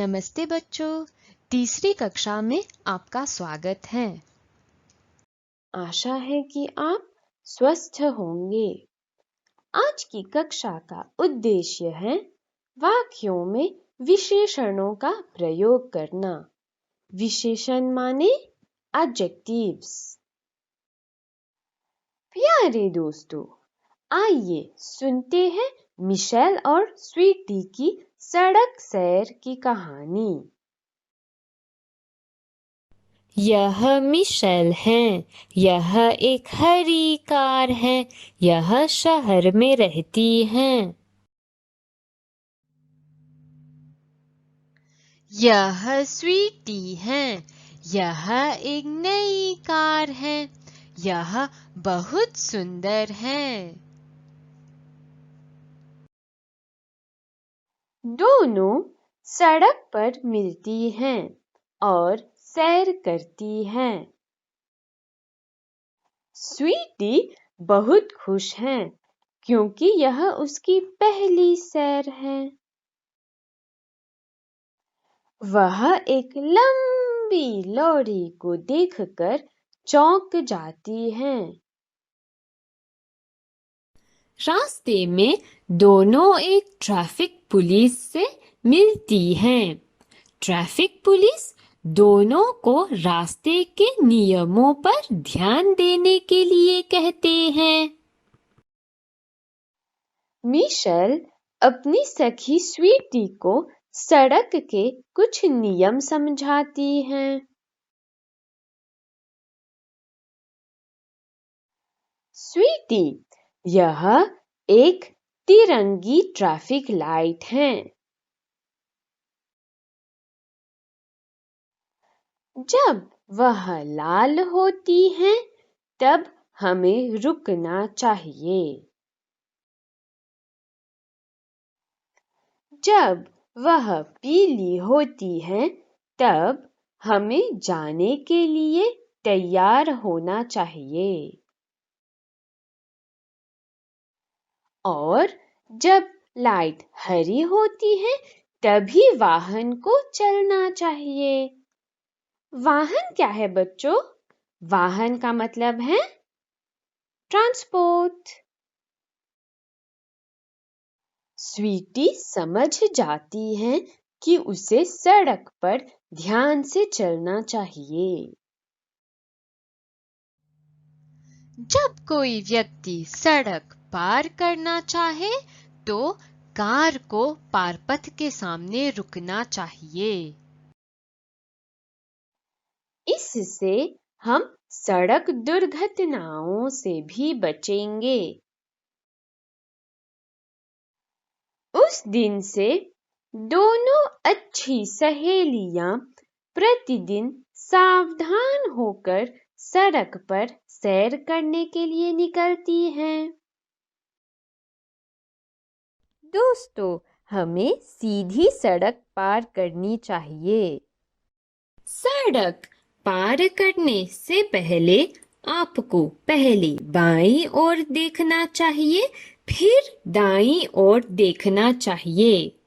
नमस्ते बच्चों, तीसरी कक्षा में आपका स्वागत है। आशा है कि आप स्वस्थ होंगे। आज की कक्षा का उद्देश्य है वाक्यों में विशेषणों का प्रयोग करना। विशेषण माने एडजेक्टिव्स। प्यारे दोस्तों, आइए सुनते हैं मिशेल और स्वीटी की सड़क सैर की कहानी। यह मिशेल है। यह एक हरी कार है। यह शहर में रहती है। यह स्वीटी है। यह एक नई कार है। यह बहुत सुंदर है। दोनों सड़क पर मिलती हैं और सैर करती हैं। स्वीटी बहुत खुश है क्योंकि यह उसकी पहली सैर है। वह एक लंबी लॉरी को देखकर चौंक जाती है। रास्ते में दोनों एक ट्रैफिक पुलिस से मिलती हैं। ट्रैफिक पुलिस दोनों को रास्ते के नियमों पर ध्यान देने के लिए कहते हैं। मिशेल अपनी सखी स्वीटी को सड़क के कुछ नियम समझाती हैं। स्वीटी, यह एक तिरंगी ट्रैफिक लाइट है। जब वह लाल होती है तब हमें रुकना चाहिए। जब वह पीली होती है तब हमें जाने के लिए तैयार होना चाहिए। और जब लाइट हरी होती है तभी वाहन को चलना चाहिए। वाहन क्या है बच्चों? वाहन का मतलब है ट्रांसपोर्ट। स्वीटी समझ जाती है कि उसे सड़क पर ध्यान से चलना चाहिए। जब कोई व्यक्ति सड़क पार करना चाहे तो कार को पारपथ के सामने रुकना चाहिए। इससे हम सड़क दुर्घटनाओं से भी बचेंगे। उस दिन से दोनों अच्छी सहेलियां प्रतिदिन सावधान होकर सड़क पर सैर करने के लिए निकलती हैं। दोस्तों, हमें सीधी सड़क पार करनी चाहिए। सड़क पार करने से पहले आपको पहले बाईं ओर देखना चाहिए, फिर दाईं ओर देखना चाहिए।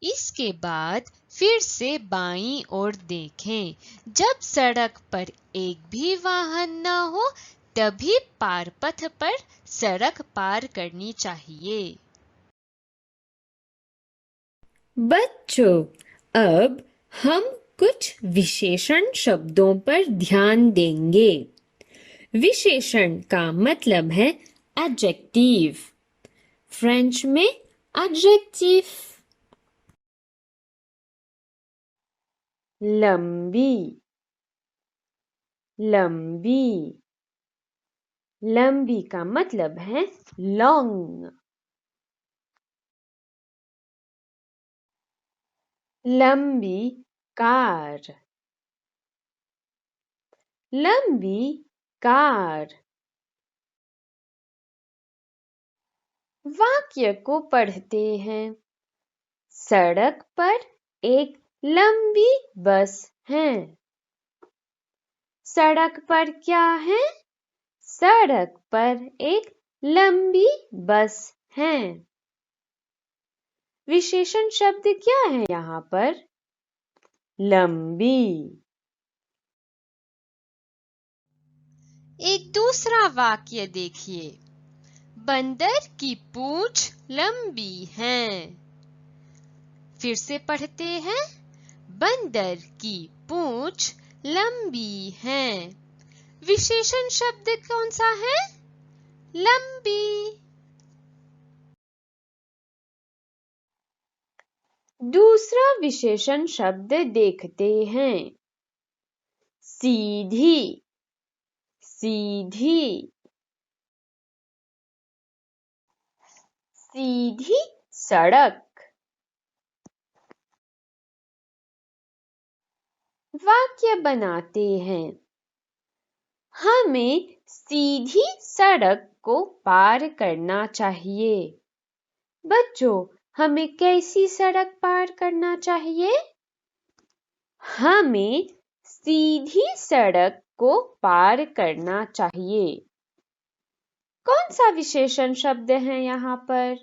इसके बाद फिर से बाईं ओर देखें। जब सड़क पर एक भी वाहन न हो तभी पारपथ पर सड़क पार करनी चाहिए। बच्चों, अब हम कुछ विशेषण शब्दों पर ध्यान देंगे। विशेषण का मतलब है एडजेक्टिव। फ्रेंच में एडजेक्टिव। लंबी, लंबी, लंबी का मतलब है लॉन्ग। लंबी कार, लंबी कार। वाक्य को पढ़ते हैं। सड़क पर एक लंबी बस है। सड़क पर क्या है? सड़क पर एक लंबी बस है। विशेषण शब्द क्या है यहाँ पर? लंबी। एक दूसरा वाक्य देखिए। बंदर की पूंछ लंबी है। फिर से पढ़ते हैं। बंदर की पूंछ लंबी है। विशेषण शब्द कौन सा है? लंबी। दूसरा विशेषण शब्द देखते हैं। सीधी। सीधी। सीधी सड़क। वाक्य बनाते हैं। हमें सीधी सड़क को पार करना चाहिए। बच्चों, हमें कैसी सड़क पार करना चाहिए? हमें सीधी सड़क को पार करना चाहिए। कौन सा विशेषण शब्द है यहाँ पर?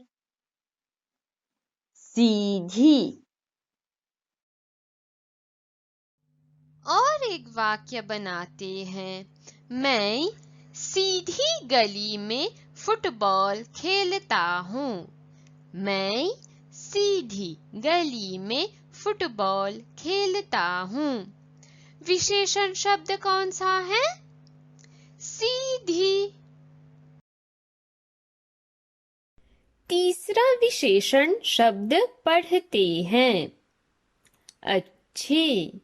सीधी। और एक वाक्य बनाते हैं। मैं सीधी गली में फुटबॉल खेलता हूँ। मैं सीधी गली में फुटबॉल खेलता हूँ। विशेषण शब्द कौन सा है? सीधी। तीसरा विशेषण शब्द पढ़ते हैं। अच्छी।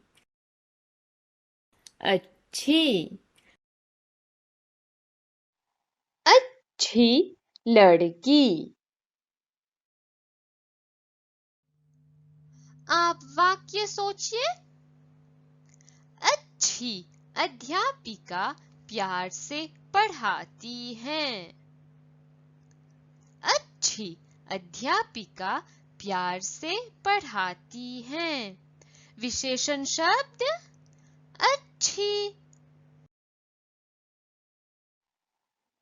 अच्छी। अच्छी लड़की। आप वाक्य सोचिए। अच्छी अध्यापिका प्यार से पढ़ाती है। अच्छी अध्यापिका प्यार से पढ़ाती है। विशेषण शब्द अच्छी।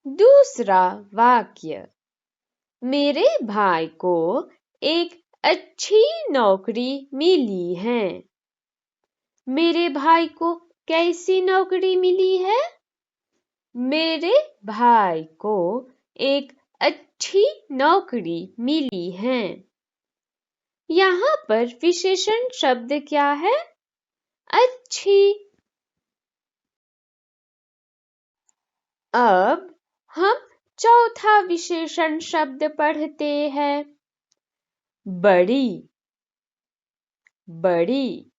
दूसरा वाक्य। मेरे भाई को एक अच्छी नौकरी मिली है। मेरे भाई को कैसी नौकरी मिली है? मेरे भाई को एक अच्छी नौकरी मिली है। यहाँ पर विशेषण शब्द क्या है? अच्छी। अब हम चौथा विशेषण शब्द पढ़ते हैं। बड़ी। बड़ी।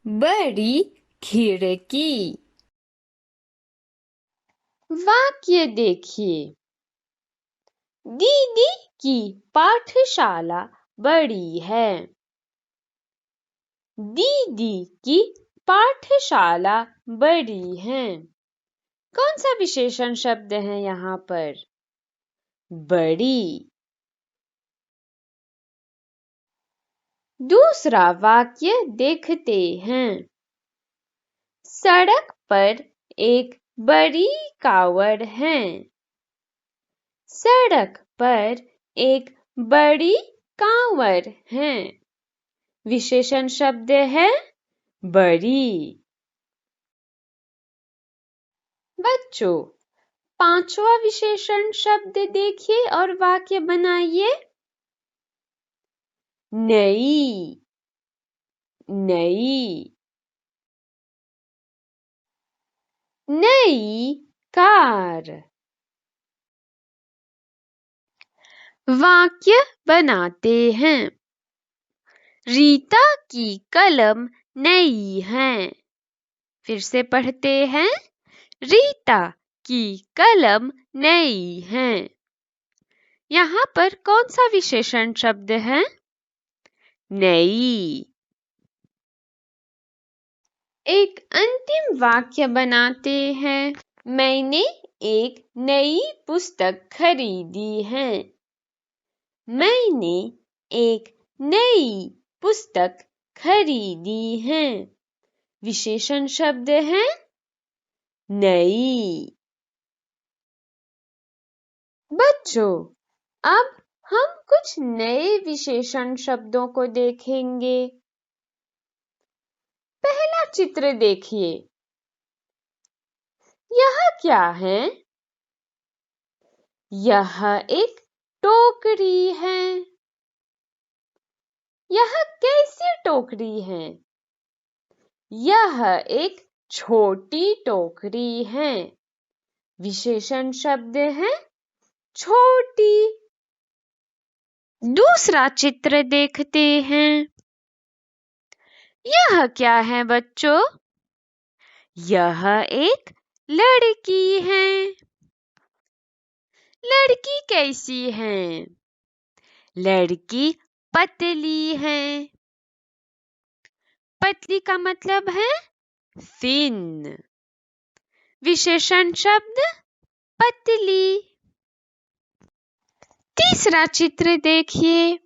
बड़ी खिड़की। वाक्य देखिए। दीदी की पाठशाला बड़ी है। दीदी की पाठशाला बड़ी है। कौन सा विशेषण शब्द है यहाँ पर? बड़ी। दूसरा वाक्य देखते हैं। सड़क पर एक बड़ी कावड़ है। सड़क पर एक बड़ी कांवड़ है। विशेषण शब्द है बड़ी। बच्चों, पांचवा विशेषण शब्द देखिए और वाक्य बनाइए। नई। नई। नई कार। वाक्य बनाते हैं। रीता की कलम नई है। फिर से पढ़ते हैं। रीता की कलम नई है। यहाँ पर कौन सा विशेषण शब्द है? नई। एक अंतिम वाक्य बनाते हैं। मैंने एक नई पुस्तक खरीदी है। मैंने एक नई पुस्तक खरीदी है। विशेषण शब्द है नई। बच्चों, अब हम कुछ नए विशेषण शब्दों को देखेंगे। पहला चित्र देखिए। यह क्या है? यह एक टोकरी है। यह कैसी टोकरी है? यह एक छोटी टोकरी है। विशेषण शब्द है छोटी। दूसरा चित्र देखते हैं। यह क्या है बच्चों? यह एक लड़की है। लड़की कैसी है? लड़की पतली है। पतली का मतलब है थिन। विशेषण शब्द पतली। तीसरा चित्र देखिए।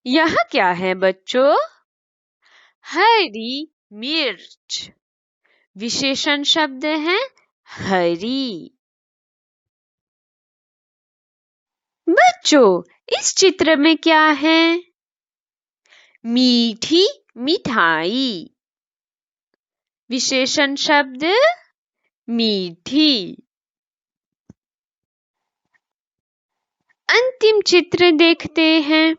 यह क्या है बच्चों? हरी मिर्च। विशेषण शब्द है हरी। बच्चों, इस चित्र में क्या है? मीठी मिठाई। विशेषण शब्द मीठी। अंतिम चित्र देखते हैं।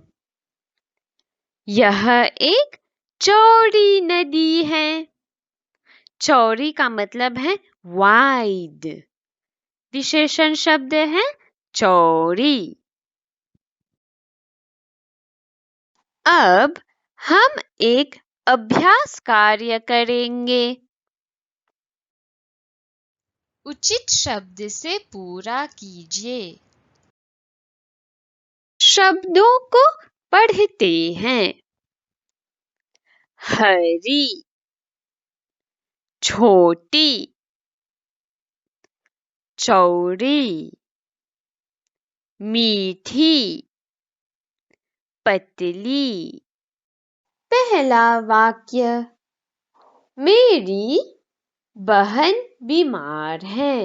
यह एक चौड़ी नदी है। चौड़ी का मतलब है वाइड। विशेषण शब्द है चौड़ी। अब हम एक अभ्यास कार्य करेंगे। उचित शब्द से पूरा कीजिए। शब्दों को पढ़ते हैं। हरी, छोटी, चौड़ी, मीठी, पतली। पहला वाक्य। मेरी बहन बीमार है।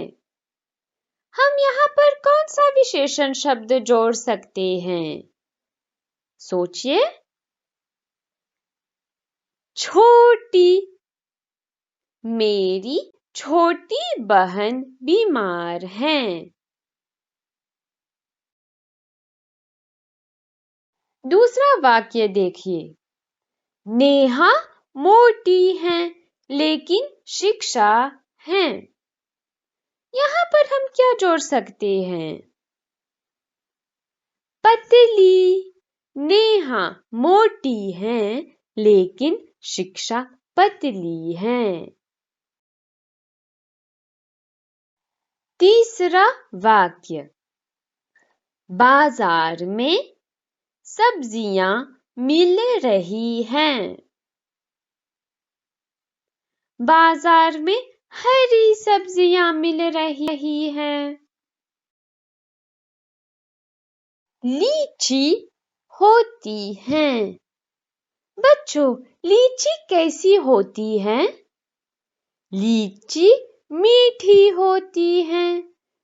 हम यहाँ पर कौन सा विशेषण शब्द जोड़ सकते हैं? सोचिए। छोटी। मेरी छोटी बहन बीमार है। दूसरा वाक्य देखिए। नेहा मोटी है लेकिन शिक्षा है। यहाँ पर हम क्या जोड़ सकते हैं? पतली। नेहा मोटी है लेकिन शिक्षा पतली है। तीसरा वाक्य। बाजार में सब्जियां मिल रही हैं। बाजार में हरी सब्जियां मिल रही हैं। लीची होती है। बच्चों, लीची कैसी होती है? लीची मीठी होती है।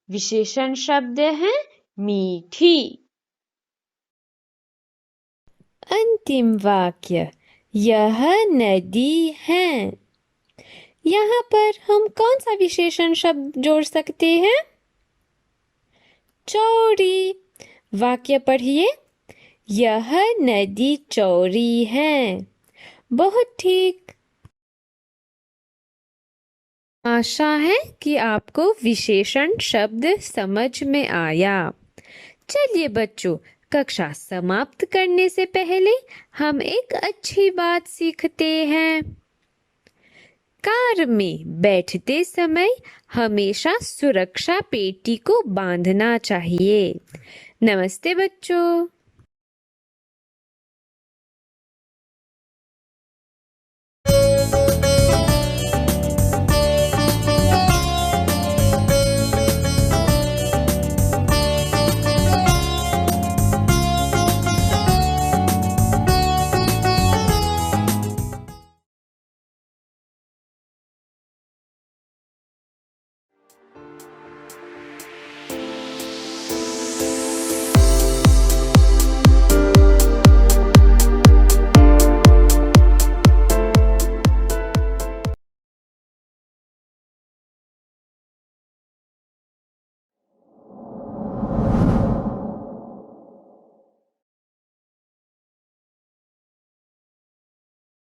विशेषण शब्द है मीठी। अंतिम वाक्य। यह नदी है। यहाँ पर हम कौन सा विशेषण शब्द जोड़ सकते हैं? चौड़ी। वाक्य पढ़िए। यह नदी चौड़ी है। बहुत ठीक। आशा है कि आपको विशेषण शब्द समझ में आया। चलिए बच्चों, कक्षा समाप्त करने से पहले हम एक अच्छी बात सीखते हैं। कार में बैठते समय हमेशा सुरक्षा पेटी को बांधना चाहिए। नमस्ते बच्चों।